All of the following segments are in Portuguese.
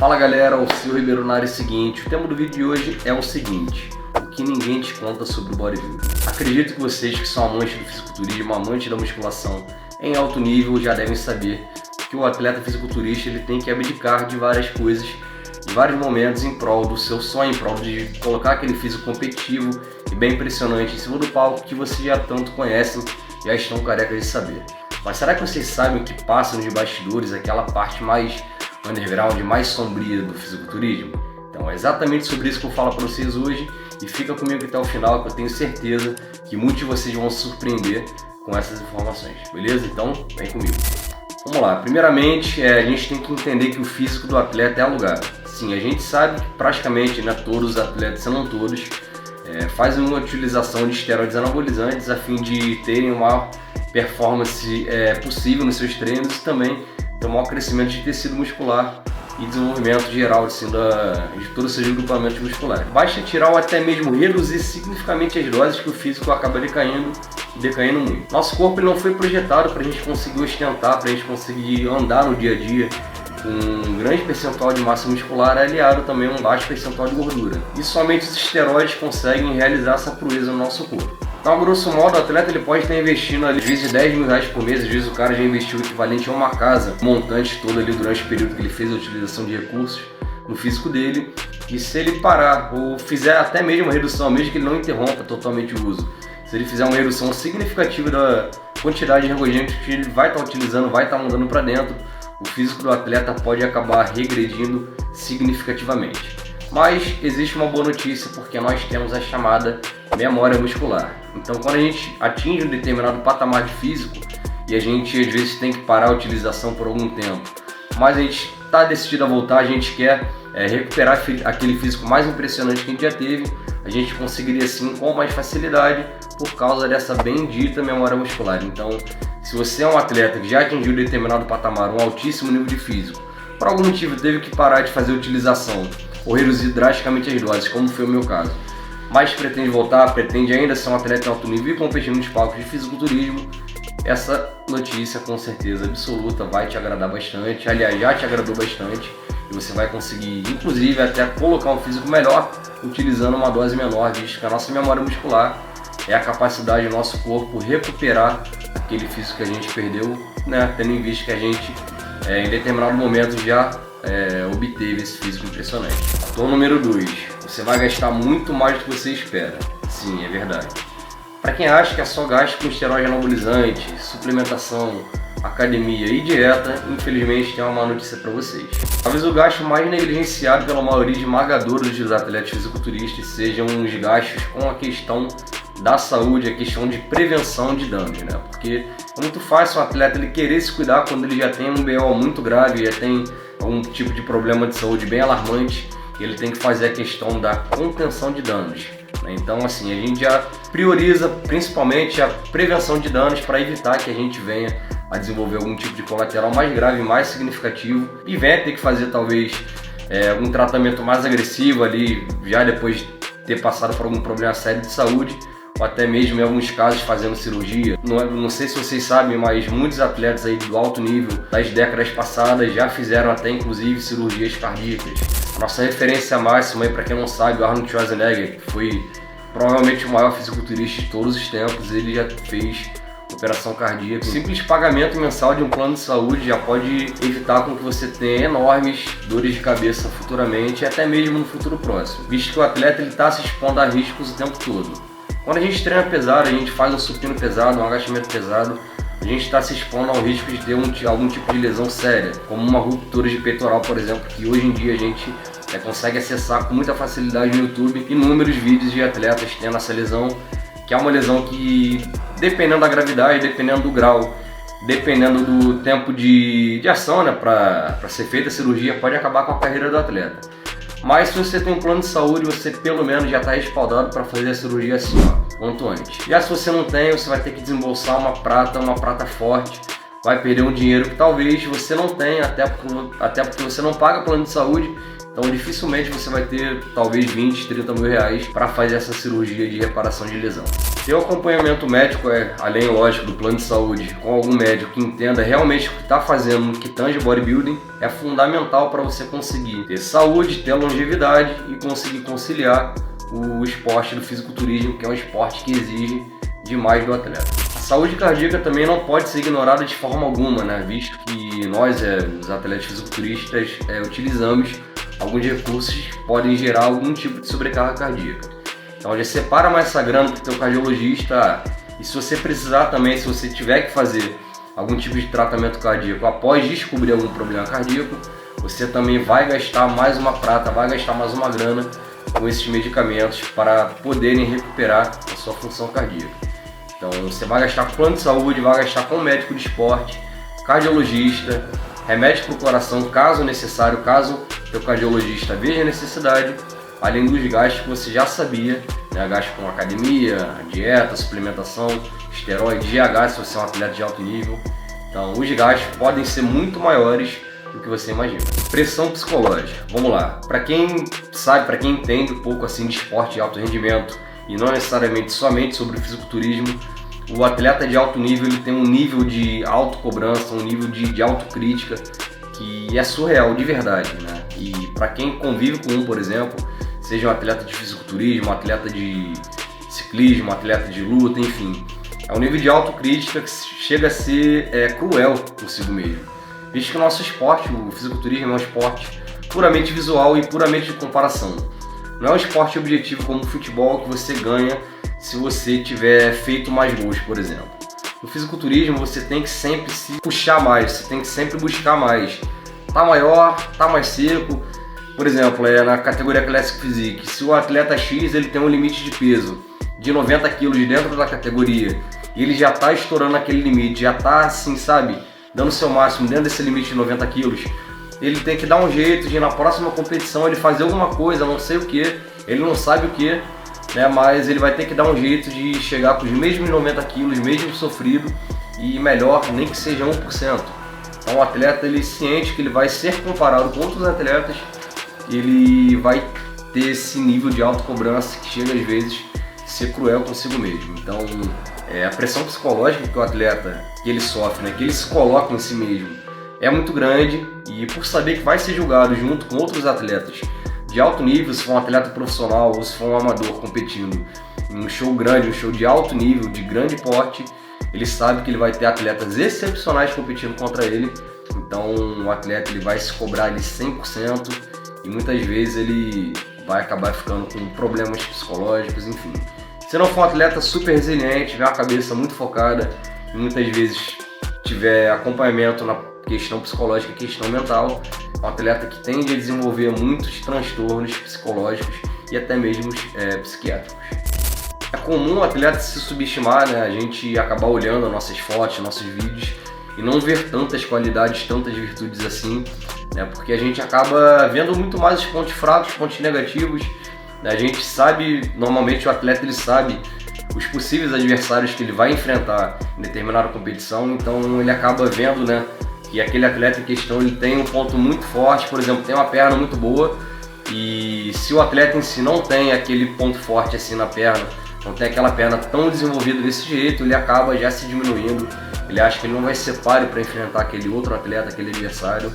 Fala galera, o Silvio Ribeiro na área seguinte. O tema do vídeo de hoje é o seguinte: o que ninguém te conta sobre o bodybuilding. Acredito que vocês que são amantes do fisiculturismo, amantes da musculação em alto nível, já devem saber que o atleta fisiculturista ele tem que abdicar de várias coisas, de vários momentos em prol do seu sonho, em prol de colocar aquele físico competitivo e bem impressionante em cima do palco que vocês já tanto conhecem, já estão carecas de saber. Mas será que vocês sabem o que passa nos bastidores, aquela parte mais underground, mais sombria do fisiculturismo? Então é exatamente sobre isso que eu falo para vocês hoje, e fica comigo até o final, que eu tenho certeza que muitos de vocês vão se surpreender com essas informações, beleza? Então vem comigo. Vamos lá, primeiramente a gente tem que entender que o físico do atleta é alugado. Sim, a gente sabe que praticamente todos os atletas, se não todos, fazem uma utilização de esteroides anabolizantes a fim de terem uma performance possível nos seus treinos e também ter um maior crescimento de tecido muscular e desenvolvimento geral assim, de todos os seus grupamentos musculares. Basta tirar ou até mesmo reduzir significativamente as doses que o físico acaba decaindo muito. Nosso corpo ele não foi projetado para a gente conseguir ostentar, para a gente conseguir andar no dia a dia com um grande percentual de massa muscular aliado também a um baixo percentual de gordura. E somente os esteroides conseguem realizar essa proeza no nosso corpo. Então, grosso modo, o atleta ele pode estar investindo ali, às vezes R$10 mil por mês, às vezes o cara já investiu o equivalente a uma casa, montante todo ali durante o período que ele fez a utilização de recursos no físico dele. E se ele parar ou fizer até mesmo uma redução, mesmo que ele não interrompa totalmente o uso, se ele fizer uma redução significativa da quantidade de ergogênicos que ele vai estar utilizando, vai estar mandando para dentro, o físico do atleta pode acabar regredindo significativamente. Mas existe uma boa notícia, porque nós temos a chamada memória muscular. Então quando a gente atinge um determinado patamar de físico e a gente às vezes tem que parar a utilização por algum tempo, mas a gente está decidido a voltar, a gente quer recuperar aquele físico mais impressionante que a gente já teve, a gente conseguiria sim com mais facilidade por causa dessa bendita memória muscular. Então, se você é um atleta que já atingiu determinado patamar, um altíssimo nível de físico, por algum motivo teve que parar de fazer utilização ou reduzir drasticamente as doses, como foi o meu caso, mas pretende voltar, pretende ainda ser um atleta em alto nível e competir nos palcos de fisiculturismo, essa notícia com certeza absoluta vai te agradar bastante. Aliás, já te agradou bastante e você vai conseguir inclusive até colocar um físico melhor utilizando uma dose menor, visto que a nossa memória muscular é a capacidade do nosso corpo recuperar aquele físico que a gente perdeu, tendo em vista que a gente em determinado momento já obteve esse físico impressionante. Fator número 2, você vai gastar muito mais do que você espera. Sim, é verdade. Para quem acha que é só gasto com esteroide anabolizante, suplementação, academia e dieta, infelizmente tem uma má notícia para vocês. Talvez o gasto mais negligenciado pela maioria esmagadora dos atletas fisiculturistas sejam os gastos com a questão da saúde, a questão de prevenção de danos, Porque é muito fácil um atleta ele querer se cuidar quando ele já tem um BO muito grave, já tem algum tipo de problema de saúde bem alarmante, e ele tem que fazer a questão da contenção de danos. Então assim, a gente já prioriza principalmente a prevenção de danos para evitar que a gente venha a desenvolver algum tipo de colateral mais grave, mais significativo, e venha ter que fazer talvez um tratamento mais agressivo ali, já depois de ter passado por algum problema sério de saúde, ou até mesmo em alguns casos fazendo cirurgia. Não sei se vocês sabem, mas muitos atletas aí do alto nível das décadas passadas já fizeram até inclusive cirurgias cardíacas. Nossa referência máxima aí, para quem não sabe, o Arnold Schwarzenegger, que foi provavelmente o maior fisiculturista de todos os tempos, ele já fez operação cardíaca. O simples pagamento mensal de um plano de saúde já pode evitar com que você tenha enormes dores de cabeça futuramente e até mesmo no futuro próximo, visto que o atleta está se expondo a riscos o tempo todo. Quando a gente treina pesado, a gente faz um supino pesado, um agachamento pesado, a gente está se expondo ao risco de ter algum tipo de lesão séria, como uma ruptura de peitoral, por exemplo, que hoje em dia a gente consegue acessar com muita facilidade no YouTube inúmeros vídeos de atletas tendo essa lesão, que é uma lesão que, dependendo da gravidade, dependendo do grau, dependendo do tempo de ação para ser feita a cirurgia, pode acabar com a carreira do atleta. Mas se você tem um plano de saúde, você pelo menos já está respaldado para fazer a cirurgia assim, quanto antes. Já se você não tem, você vai ter que desembolsar uma prata forte, vai perder um dinheiro que talvez você não tenha, até porque você não paga plano de saúde, Então dificilmente você vai ter talvez 20, 30 mil reais para fazer essa cirurgia de reparação de lesão. Ter o acompanhamento médico, além, lógico, do plano de saúde, com algum médico que entenda realmente o que está fazendo no que tange bodybuilding, é fundamental para você conseguir ter saúde, ter longevidade e conseguir conciliar o esporte do fisiculturismo, que é um esporte que exige demais do atleta. A saúde cardíaca também não pode ser ignorada de forma alguma, né? Visto que nós, os atletas fisiculturistas, utilizamos alguns recursos que podem gerar algum tipo de sobrecarga cardíaca. Então já separa mais essa grana para o teu cardiologista, e se você precisar também, se você tiver que fazer algum tipo de tratamento cardíaco após descobrir algum problema cardíaco, você também vai gastar mais uma prata, vai gastar mais uma grana com esses medicamentos para poderem recuperar a sua função cardíaca. Então você vai gastar com plano de saúde, vai gastar com médico de esporte, cardiologista, remédio para o coração caso necessário, caso teu cardiologista veja a necessidade, além dos gastos que você já sabia, né? Gastos com academia, dieta, suplementação, esteroide, GH se você é um atleta de alto nível. Então os gastos podem ser muito maiores do que você imagina. Pressão psicológica, vamos lá. Para quem sabe, para quem entende um pouco assim de esporte de alto rendimento e não necessariamente somente sobre o fisiculturismo, o atleta de alto nível ele tem um nível de autocobrança, um nível de autocrítica que é surreal de verdade, né? E para quem convive com por exemplo, seja um atleta de fisiculturismo, um atleta de ciclismo, um atleta de luta, enfim, é um nível de autocrítica que chega a ser cruel consigo mesmo. Visto que o nosso esporte, o fisiculturismo, é um esporte puramente visual e puramente de comparação. Não é um esporte objetivo como o futebol que você ganha se você tiver feito mais gols, por exemplo. No fisiculturismo você tem que sempre se puxar mais, você tem que sempre buscar mais. Tá maior, tá mais seco. Por exemplo, na categoria Classic Physique, se o atleta X ele tem um limite de peso de 90 kg dentro da categoria e ele já tá estourando aquele limite, já tá assim, sabe, dando o seu máximo dentro desse limite de 90 kg, ele tem que dar um jeito de na próxima competição ele fazer alguma coisa, não sei o que, ele não sabe o que, né, mas ele vai ter que dar um jeito de chegar com os mesmos 90 kg, mesmo sofrido, e melhor, nem que seja 1%. Então o atleta ele ciente que ele vai ser comparado com outros atletas, ele vai ter esse nível de autocobrança que chega às vezes a ser cruel consigo mesmo. Então a pressão psicológica que o atleta que ele sofre, né, que ele se coloca em si mesmo, é muito grande, e por saber que vai ser julgado junto com outros atletas de alto nível, se for um atleta profissional ou se for um amador competindo em um show grande, um show de alto nível, de grande porte, ele sabe que ele vai ter atletas excepcionais competindo contra ele. Então o atleta ele vai se cobrar ali 100% e muitas vezes ele vai acabar ficando com problemas psicológicos, enfim. Se não for um atleta super resiliente, tiver uma cabeça muito focada e muitas vezes tiver acompanhamento na questão psicológica e questão mental, é um atleta que tende a desenvolver muitos transtornos psicológicos e até mesmo psiquiátricos. É comum o atleta se subestimar, né? A gente acabar olhando nossas fotos, nossos vídeos e não ver tantas qualidades, tantas virtudes assim, né? Porque a gente acaba vendo muito mais os pontos fracos, os pontos negativos, né? A gente sabe, normalmente o atleta ele sabe os possíveis adversários que ele vai enfrentar em determinada competição, então ele acaba vendo, né, que aquele atleta em questão ele tem um ponto muito forte, por exemplo, tem uma perna muito boa, e se o atleta em si não tem aquele ponto forte assim na perna, não tem aquela perna tão desenvolvida desse jeito, ele acaba já se diminuindo, ele acha que ele não vai ser páreo para enfrentar aquele outro atleta, aquele adversário.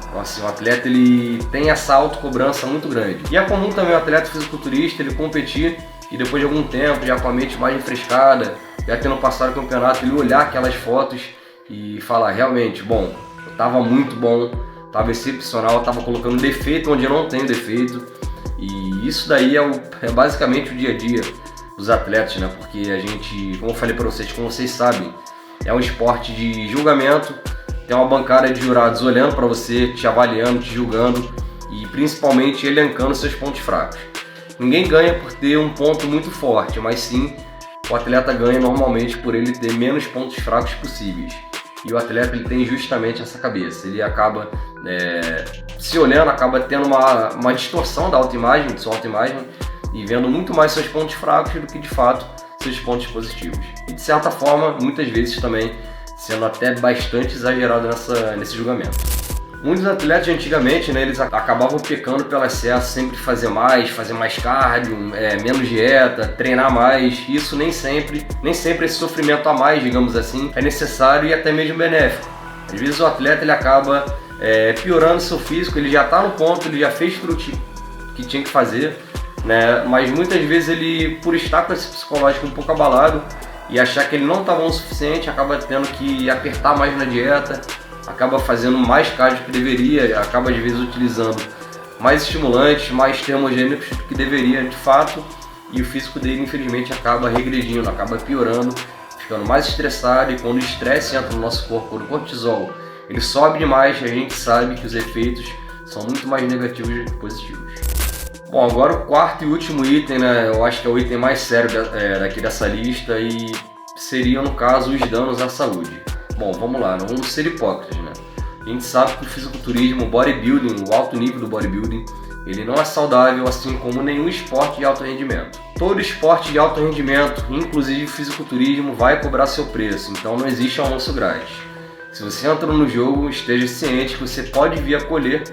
Então assim, o atleta ele tem essa autocobrança muito grande. E é comum também o atleta fisiculturista ele competir e depois de algum tempo, já com a mente mais refrescada, já tendo passado o campeonato, ele olhar aquelas fotos e falar, realmente, bom, eu tava muito bom, tava excepcional, eu tava colocando defeito onde eu não tenho defeito. E isso daí é basicamente o dia a dia dos atletas, né? Porque a gente, como eu falei para vocês, como vocês sabem, é um esporte de julgamento, tem uma bancada de jurados olhando para você, te avaliando, te julgando e principalmente elencando seus pontos fracos. Ninguém ganha por ter um ponto muito forte, mas sim o atleta ganha normalmente por ele ter menos pontos fracos possíveis. E o atleta ele tem justamente essa cabeça, ele acaba se olhando, acaba tendo uma distorção da autoimagem, de sua autoimagem, e vendo muito mais seus pontos fracos do que de fato seus pontos positivos. E de certa forma, muitas vezes também sendo até bastante exagerado nesse julgamento. Muitos atletas antigamente, né, eles acabavam pecando pelo excesso, sempre fazer mais cardio, menos dieta, treinar mais. Isso nem sempre esse sofrimento a mais, digamos assim, é necessário e até mesmo benéfico. Às vezes o atleta ele acaba piorando seu físico, ele já está no ponto, ele já fez tudo que tinha que fazer, né? Mas muitas vezes ele, por estar com esse psicológico um pouco abalado e achar que ele não está bom o suficiente, acaba tendo que apertar mais na dieta, acaba fazendo mais cardio que deveria, acaba às vezes utilizando mais estimulantes, mais termogênicos do que deveria de fato, e o físico dele infelizmente acaba regredindo, acaba piorando, ficando mais estressado. E quando o estresse entra no nosso corpo, quando o cortisol ele sobe demais, a gente sabe que os efeitos são muito mais negativos do que positivos. Bom, agora o quarto e último item, né, eu acho que é o item mais sério daqui dessa lista, e seria no caso os danos à saúde. Bom, vamos lá, não vamos ser hipócritas, né? A gente sabe que o fisiculturismo, o bodybuilding, o alto nível do bodybuilding, ele não é saudável, assim como nenhum esporte de alto rendimento. Todo esporte de alto rendimento, inclusive o fisiculturismo, vai cobrar seu preço, então não existe almoço grátis. Se você entra no jogo, esteja ciente que você pode vir a colher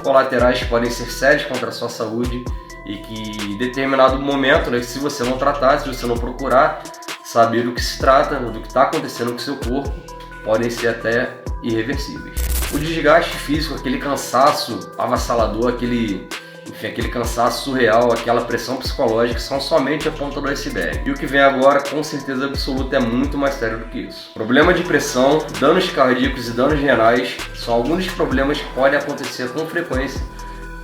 colaterais que podem ser sérios contra a sua saúde, e que em determinado momento, né, se você não tratar, se você não procurar saber do que se trata, do que está acontecendo com o seu corpo, podem ser até irreversíveis. O desgaste físico, aquele cansaço avassalador, aquele cansaço surreal, aquela pressão psicológica, são somente a ponta do iceberg. E o que vem agora, com certeza absoluta, é muito mais sério do que isso. Problema de pressão, danos cardíacos e danos renais são alguns dos problemas que podem acontecer com frequência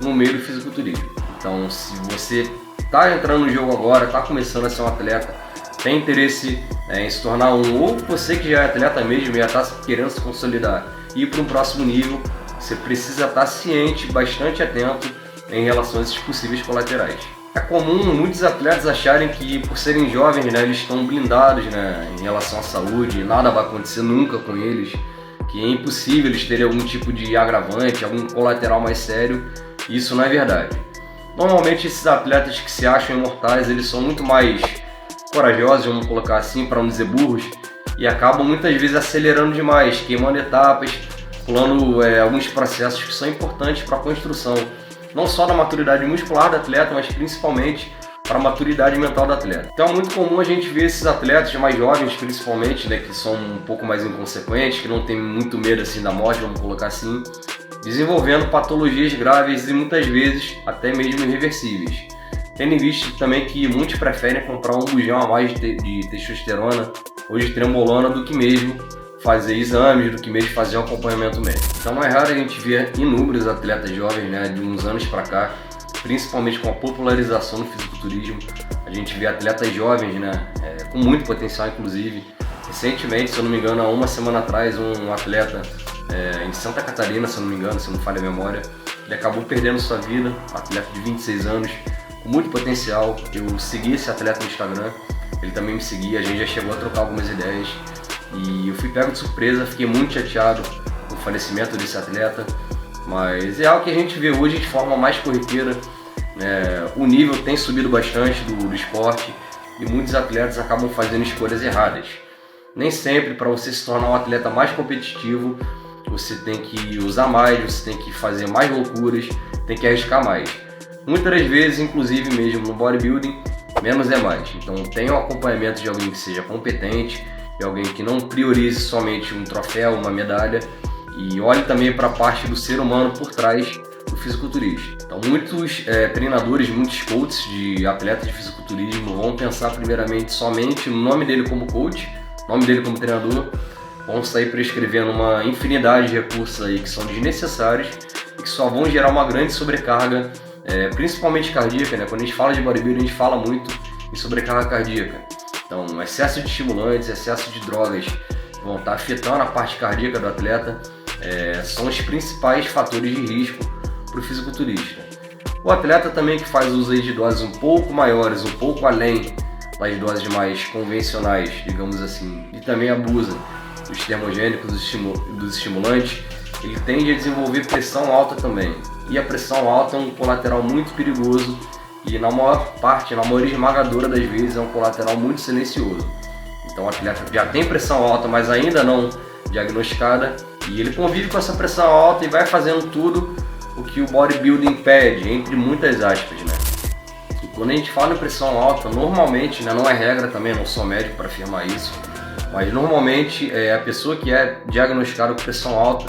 no meio do fisiculturismo. Então, se você está entrando no jogo agora, está começando a ser um atleta, tem interesse em se tornar ou você que já é atleta mesmo e já está querendo se consolidar e ir para um próximo nível, você precisa estar ciente, bastante atento em relação a esses possíveis colaterais. É comum muitos atletas acharem que, por serem jovens, né, eles estão blindados, né, em relação à saúde, nada vai acontecer nunca com eles, que é impossível eles terem algum tipo de agravante, algum colateral mais sério. Isso não é verdade. Normalmente esses atletas que se acham imortais, eles são muito mais corajosos, vamos colocar assim, para não dizer burros, e acabam muitas vezes acelerando demais, queimando etapas, pulando alguns processos que são importantes para a construção, não só da maturidade muscular do atleta, mas principalmente para a maturidade mental do atleta. Então é muito comum a gente ver esses atletas mais jovens, principalmente, né, que são um pouco mais inconsequentes, que não tem muito medo assim da morte, vamos colocar assim, desenvolvendo patologias graves e muitas vezes até mesmo irreversíveis. Tendo em vista também que muitos preferem comprar um bujão a mais de testosterona ou de trembolona do que mesmo fazer exames, do que mesmo fazer um acompanhamento médico. Então não é raro a gente ver inúmeros atletas jovens, né, de uns anos para cá, principalmente com a popularização do fisiculturismo, a gente vê atletas jovens, né, com muito potencial inclusive. Recentemente, se eu não me engano, há uma semana atrás, um atleta em Santa Catarina, se eu não me engano, se eu não falha a memória, ele acabou perdendo sua vida, um atleta de 26 anos, com muito potencial. Eu segui esse atleta no Instagram, ele também me seguia, a gente já chegou a trocar algumas ideias, e eu fui pego de surpresa, fiquei muito chateado com o falecimento desse atleta, mas é algo que a gente vê hoje de forma mais corriqueira, né? O nível tem subido bastante do esporte e muitos atletas acabam fazendo escolhas erradas. Nem sempre, para você se tornar um atleta mais competitivo, você tem que usar mais, você tem que fazer mais loucuras, tem que arriscar mais. Muitas das vezes, inclusive mesmo no bodybuilding, menos é mais. Então tenha um acompanhamento de alguém que seja competente, de alguém que não priorize somente um troféu, uma medalha, e olhe também para a parte do ser humano por trás do fisiculturista. Então muitos treinadores, muitos coaches de atletas de fisiculturismo vão pensar primeiramente somente no nome dele como coach, nome dele como treinador, vão sair prescrevendo uma infinidade de recursos aí que são desnecessários e que só vão gerar uma grande sobrecarga, principalmente cardíaca, né? Quando a gente fala de bodybuilding, a gente fala muito em sobrecarga cardíaca. Então, excesso de estimulantes, excesso de drogas vão estar afetando a parte cardíaca do atleta, são os principais fatores de risco para o fisiculturista. O atleta também que faz uso aí de doses um pouco maiores, um pouco além das doses mais convencionais, digamos assim, e também abusa dos termogênicos, dos estimulantes, ele tende a desenvolver pressão alta também. E a pressão alta é um colateral muito perigoso e na maior parte, na maioria esmagadora das vezes, é um colateral muito silencioso. Então o atleta já tem pressão alta, mas ainda não diagnosticada, E ele convive com essa pressão alta e vai fazendo tudo o que o bodybuilding pede, entre muitas aspas, né? E quando a gente fala em pressão alta, normalmente, né, não é regra também, não sou médico para afirmar isso, mas normalmente a pessoa que é diagnosticada com pressão alta,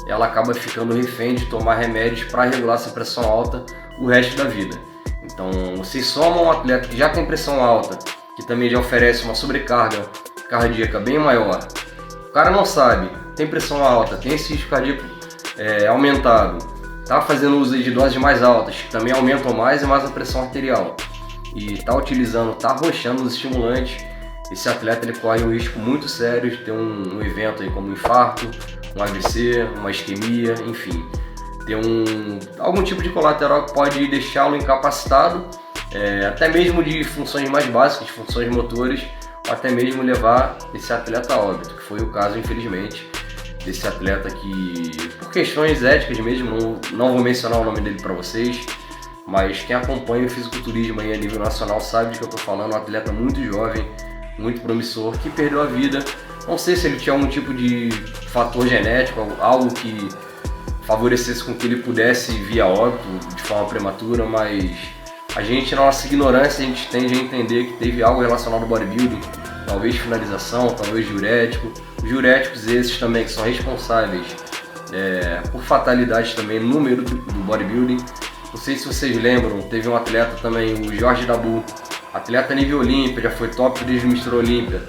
ela acaba ficando refém de tomar remédios para regular essa pressão alta o resto da vida. Então, vocês somam um atleta que já tem pressão alta, que também já oferece uma sobrecarga cardíaca bem maior. O cara não sabe, tem pressão alta, tem esse risco cardíaco aumentado, tá fazendo uso de doses mais altas, que também aumentam mais e mais a pressão arterial, e tá utilizando, tá arrochando os estimulantes, esse atleta ele corre um risco muito sério de ter um evento aí como um infarto, um AVC, uma isquemia, enfim, ter algum tipo de colateral que pode deixá-lo incapacitado, até mesmo de funções mais básicas, de funções motores, ou até mesmo levar esse atleta a óbito, que foi o caso, infelizmente, desse atleta que, por questões éticas mesmo, não vou mencionar o nome dele para vocês, mas quem acompanha o fisiculturismo aí a nível nacional sabe de que eu estou falando, um atleta muito jovem, muito promissor, que perdeu a vida. Não sei se ele tinha algum tipo de fator genético, algo que favorecesse com que ele pudesse vir a óbito de forma prematura, mas a gente, na nossa ignorância, a gente tende a entender que teve algo relacionado ao bodybuilding, talvez finalização, talvez diurético. Os diuréticos esses também que são responsáveis por fatalidades também no meio do bodybuilding. Não sei se vocês lembram, teve um atleta também, o Jorge Dabu, atleta nível Olímpia, já foi top 3 do Mr. Olímpia.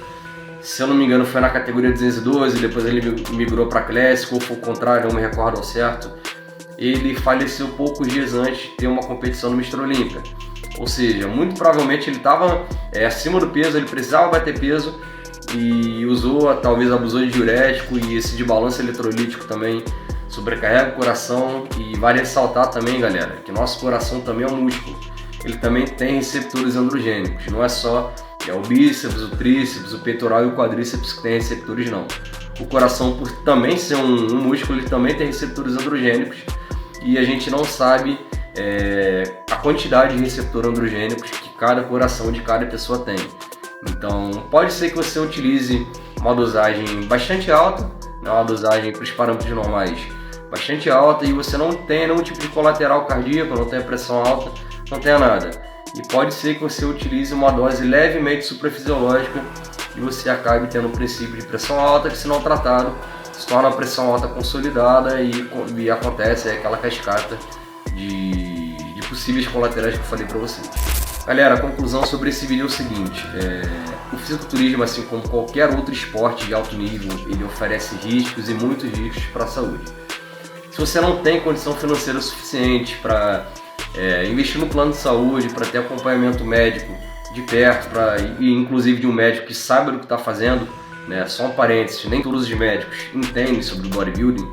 Se eu não me engano foi na categoria 212, depois ele migrou para Classic, ou foi o contrário, não me recordo ao certo. Ele faleceu poucos dias antes de ter uma competição no Mr. Olímpia. Ou seja, muito provavelmente ele estava acima do peso, ele precisava bater peso e talvez abusou de diurético, e esse de balanço eletrolítico também sobrecarrega o coração. E vale ressaltar também, galera, que nosso coração também é um músculo. Ele também tem receptores androgênicos, não é só o bíceps, o tríceps, o peitoral e o quadríceps que tem receptores, não. O coração, por também ser um músculo, ele também tem receptores androgênicos, e a gente não sabe a quantidade de receptores androgênicos que cada coração de cada pessoa tem. Então pode ser que você utilize uma dosagem bastante alta, né, uma dosagem para os parâmetros normais bastante alta, e você não tenha nenhum tipo de colateral cardíaco, não tenha pressão alta, não tenha nada. E pode ser que você utilize uma dose levemente suprafisiológica e você acabe tendo um princípio de pressão alta que, se não tratado, se torna a pressão alta consolidada e acontece aquela cascata de possíveis colaterais que eu falei para vocês. Galera, a conclusão sobre esse vídeo é o seguinte: o fisiculturismo, assim como qualquer outro esporte de alto nível, ele oferece riscos e muitos riscos para a saúde. Se você não tem condição financeira suficiente para investir no plano de saúde, para ter acompanhamento médico de perto, e inclusive de um médico que saiba do que está fazendo, né? Só um parênteses, nem todos os médicos entendem sobre o bodybuilding,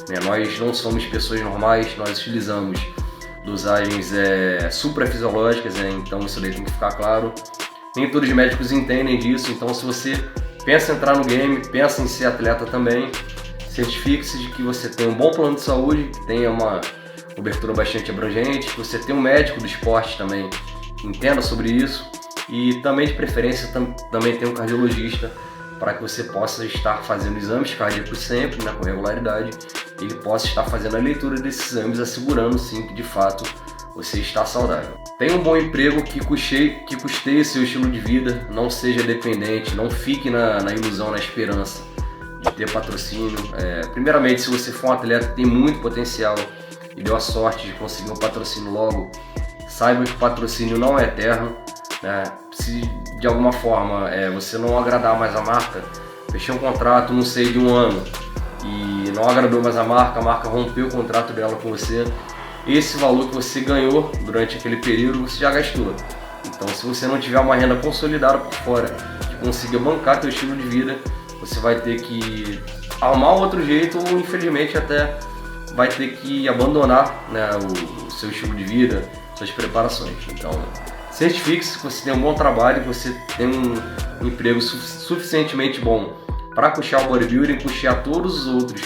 né? Nós não somos pessoas normais, nós utilizamos dosagens suprafisiológicas, então isso daí tem que ficar claro. Nem todos os médicos entendem disso, então se você pensa em entrar no game, pensa em ser atleta também, certifique-se de que você tem um bom plano de saúde, que tenha uma cobertura bastante abrangente, que você tenha um médico do esporte também que entenda sobre isso, e também de preferência também tem um cardiologista, para que você possa estar fazendo exames cardíacos sempre, né, com regularidade, e ele possa estar fazendo a leitura desses exames, assegurando sim que de fato você está saudável. Tenha um bom emprego que custeie seu estilo de vida, não seja dependente, não fique na ilusão, na esperança de ter patrocínio. Primeiramente, se você for um atleta que tem muito potencial e deu a sorte de conseguir um patrocínio logo, saiba que o patrocínio não é eterno, né? Se de alguma forma você não agradar mais a marca, fechou um contrato, não sei, de um ano, e não agradou mais a marca rompeu o contrato dela com você, esse valor que você ganhou durante aquele período você já gastou. Então, se você não tiver uma renda consolidada por fora, que consiga bancar seu estilo de vida, você vai ter que arrumar um outro jeito, ou infelizmente até vai ter que abandonar, né, o seu estilo de vida, suas preparações. Então, certifique-se que você tem um bom trabalho, que você tem um emprego suficientemente bom para custear o bodybuilding, custear todos os outros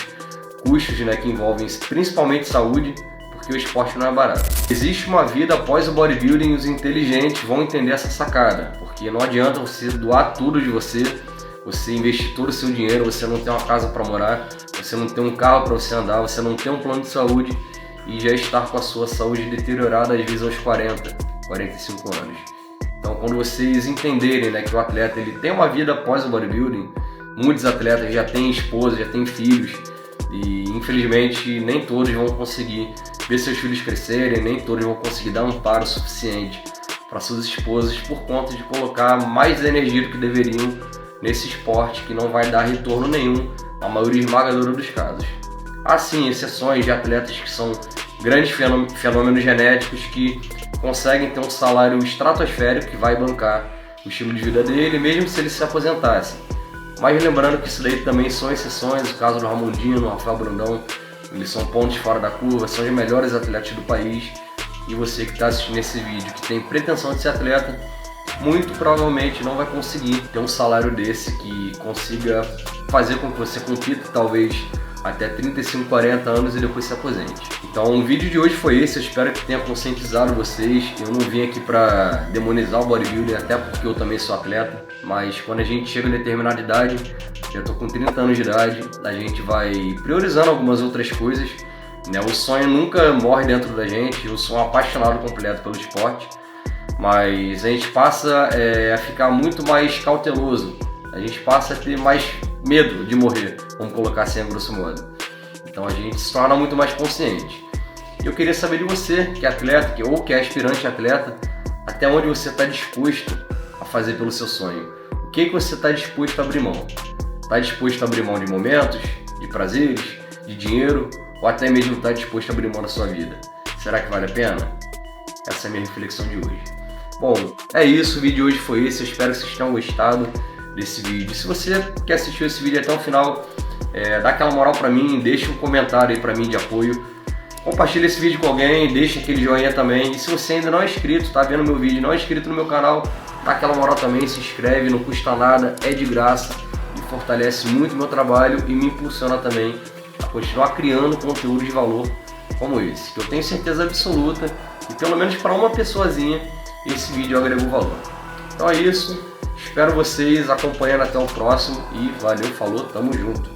custos, né, que envolvem principalmente saúde, porque o esporte não é barato. Existe uma vida após o bodybuilding, e os inteligentes vão entender essa sacada, porque não adianta você doar tudo de você, você investir todo o seu dinheiro, você não ter uma casa para morar, você não ter um carro para você andar, você não ter um plano de saúde e já estar com a sua saúde deteriorada às vezes aos 40, 45 anos. Então, quando vocês entenderem, né, que o atleta ele tem uma vida após o bodybuilding, muitos atletas já têm esposa, já têm filhos e infelizmente nem todos vão conseguir ver seus filhos crescerem, nem todos vão conseguir dar um amparo suficiente para suas esposas por conta de colocar mais energia do que deveriam nesse esporte que não vai dar retorno nenhum, na maioria esmagadora dos casos. Há sim exceções de atletas que são grandes fenômenos genéticos que conseguem ter um salário estratosférico que vai bancar o estilo de vida dele, mesmo se ele se aposentasse. Mas lembrando que isso daí também são exceções, o caso do Ramondino, Rafael Brandão, eles são pontos fora da curva, são os melhores atletas do país. E você que está assistindo esse vídeo, que tem pretensão de ser atleta, muito provavelmente não vai conseguir ter um salário desse que consiga fazer com que você compita talvez até 35, 40 anos e depois se aposente. Então o vídeo de hoje foi esse, eu espero que tenha conscientizado vocês. Eu não vim aqui para demonizar o bodybuilding, até porque eu também sou atleta, mas quando a gente chega a determinada idade, eu tô com 30 anos de idade, a gente vai priorizando algumas outras coisas, né? O sonho nunca morre dentro da gente, eu sou um apaixonado completo pelo esporte, mas a gente passa a ficar muito mais cauteloso, a gente passa a ter mais medo de morrer, vamos colocar assim a grosso modo. Então a gente se torna muito mais consciente. E eu queria saber de você, que é atleta, ou que é aspirante atleta, até onde você está disposto a fazer pelo seu sonho. O que você está disposto a abrir mão? Está disposto a abrir mão de momentos, de prazeres, de dinheiro, ou até mesmo está disposto a abrir mão da sua vida? Será que vale a pena? Essa é a minha reflexão de hoje. Bom, é isso, o vídeo de hoje foi esse, eu espero que vocês tenham gostado desse vídeo. Se você quer assistir esse vídeo até o final, dá aquela moral pra mim, deixa um comentário aí pra mim de apoio, compartilha esse vídeo com alguém, deixa aquele joinha também, e se você ainda não é inscrito, tá vendo meu vídeo, não é inscrito no meu canal, dá aquela moral também, se inscreve, não custa nada, é de graça e fortalece muito o meu trabalho e me impulsiona também a continuar criando conteúdo de valor como esse, que eu tenho certeza absoluta que pelo menos para uma pessoazinha esse vídeo agregou valor. Então é isso. Espero vocês acompanhando até o próximo e valeu, falou, tamo junto.